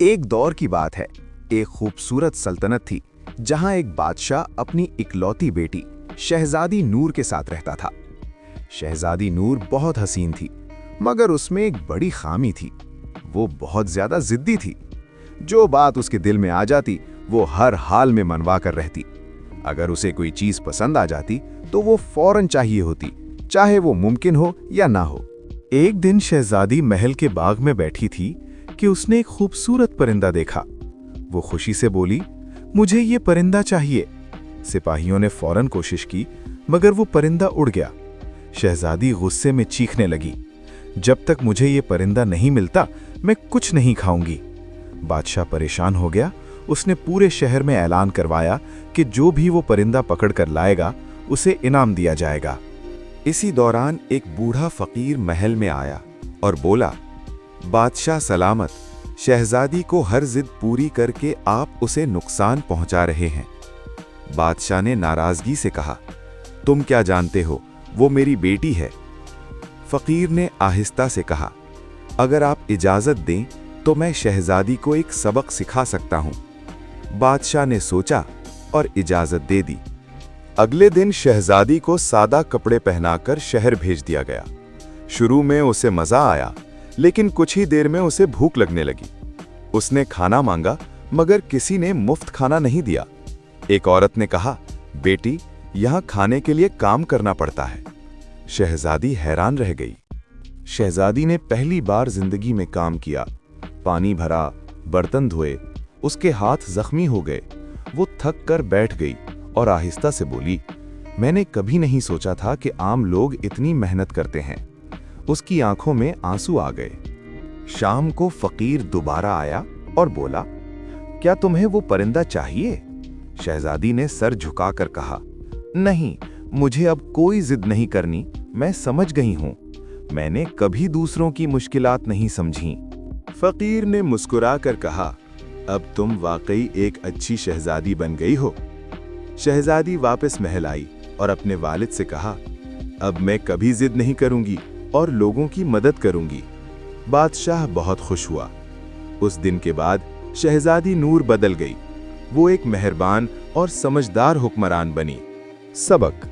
ایک دور کی بات ہے। ایک خوبصورت سلطنت تھی جہاں ایک بادشاہ اپنی اکلوتی بیٹی شہزادی نور کے ساتھ رہتا تھا۔ شہزادی نور بہت حسین تھی، مگر اس میں ایک بڑی خامی تھی۔ وہ بہت زیادہ ضدی تھی۔ جو بات اس کے دل میں آ جاتی وہ ہر حال میں منوا کر رہتی۔ اگر اسے کوئی چیز پسند آ جاتی تو وہ فوراً چاہیے ہوتی، چاہے وہ ممکن ہو یا نہ ہو۔ ایک دن شہزادی محل کے باغ میں بیٹھی تھی کہ اس نے ایک خوبصورت پرندہ دیکھا۔ وہ خوشی سے بولی، مجھے یہ پرندہ چاہیے۔ سپاہیوں نے فوراً کوشش کی، مگر وہ پرندہ اڑ گیا۔ شہزادی غصے میں چیخنے لگی، جب تک مجھے یہ پرندہ نہیں ملتا میں کچھ نہیں کھاؤں گی۔ بادشاہ پریشان ہو گیا۔ اس نے پورے شہر میں اعلان کروایا کہ جو بھی وہ پرندہ پکڑ کر لائے گا اسے انعام دیا جائے گا۔ اسی دوران ایک بوڑھا فقیر محل میں آیا اور بولا، بادشاہ سلامت، شہزادی کو ہر ضد پوری کر کے آپ اسے نقصان پہنچا رہے ہیں۔ بادشاہ نے ناراضگی سے کہا، تم کیا جانتے ہو، وہ میری بیٹی ہے۔ فقیر نے آہستہ سے کہا، اگر آپ اجازت دیں تو میں شہزادی کو ایک سبق سکھا سکتا ہوں۔ بادشاہ نے سوچا اور اجازت دے دی۔ اگلے دن شہزادی کو سادہ کپڑے پہنا کر شہر بھیج دیا گیا۔ شروع میں اسے مزہ آیا، لیکن کچھ ہی دیر میں اسے بھوک لگنے لگی۔ اس نے کھانا مانگا، مگر کسی نے مفت کھانا نہیں دیا۔ ایک عورت نے کہا، بیٹی، یہاں کھانے کے لیے کام کرنا پڑتا ہے۔ شہزادی حیران رہ گئی۔ شہزادی نے پہلی بار زندگی میں کام کیا، پانی بھرا، برتن دھوئے۔ اس کے ہاتھ زخمی ہو گئے۔ وہ تھک کر بیٹھ گئی اور آہستہ سے بولی، میں نے کبھی نہیں سوچا تھا کہ عام لوگ اتنی محنت کرتے ہیں۔ اس کی آنکھوں میں آنسو آ گئے۔ شام کو فقیر دوبارہ آیا اور بولا، کیا تمہیں وہ پرندہ چاہیے؟ شہزادی نے سر جھکا کر کہا، نہیں، مجھے اب کوئی ضد نہیں کرنی، میں سمجھ گئی ہوں۔ میں نے کبھی دوسروں کی مشکلات نہیں سمجھیں۔ فقیر نے مسکرا کر کہا، اب تم واقعی ایک اچھی شہزادی بن گئی ہو۔ شہزادی واپس محل آئی اور اپنے والد سے کہا، اب میں کبھی ضد نہیں کروں گی اور لوگوں کی مدد کروں گی۔ بادشاہ بہت خوش ہوا۔ اس دن کے بعد شہزادی نور بدل گئی۔ وہ ایک مہربان اور سمجھدار حکمران بنی۔ سبق: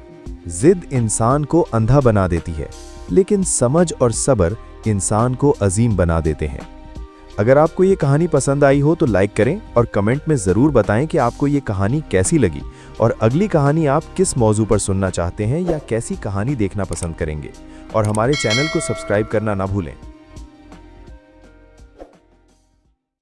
ضد انسان کو اندھا بنا دیتی ہے، لیکن سمجھ اور صبر انسان کو عظیم بنا دیتے ہیں۔ اگر آپ کو یہ کہانی پسند آئی ہو تو لائک کریں اور کمنٹ میں ضرور بتائیں کہ آپ کو یہ کہانی کیسی لگی اور اگلی کہانی آپ کس موضوع پر سننا چاہتے ہیں یا کیسی کہانی دیکھنا پسند کریں گے، اور ہمارے چینل کو سبسکرائب کرنا نہ بھولیں۔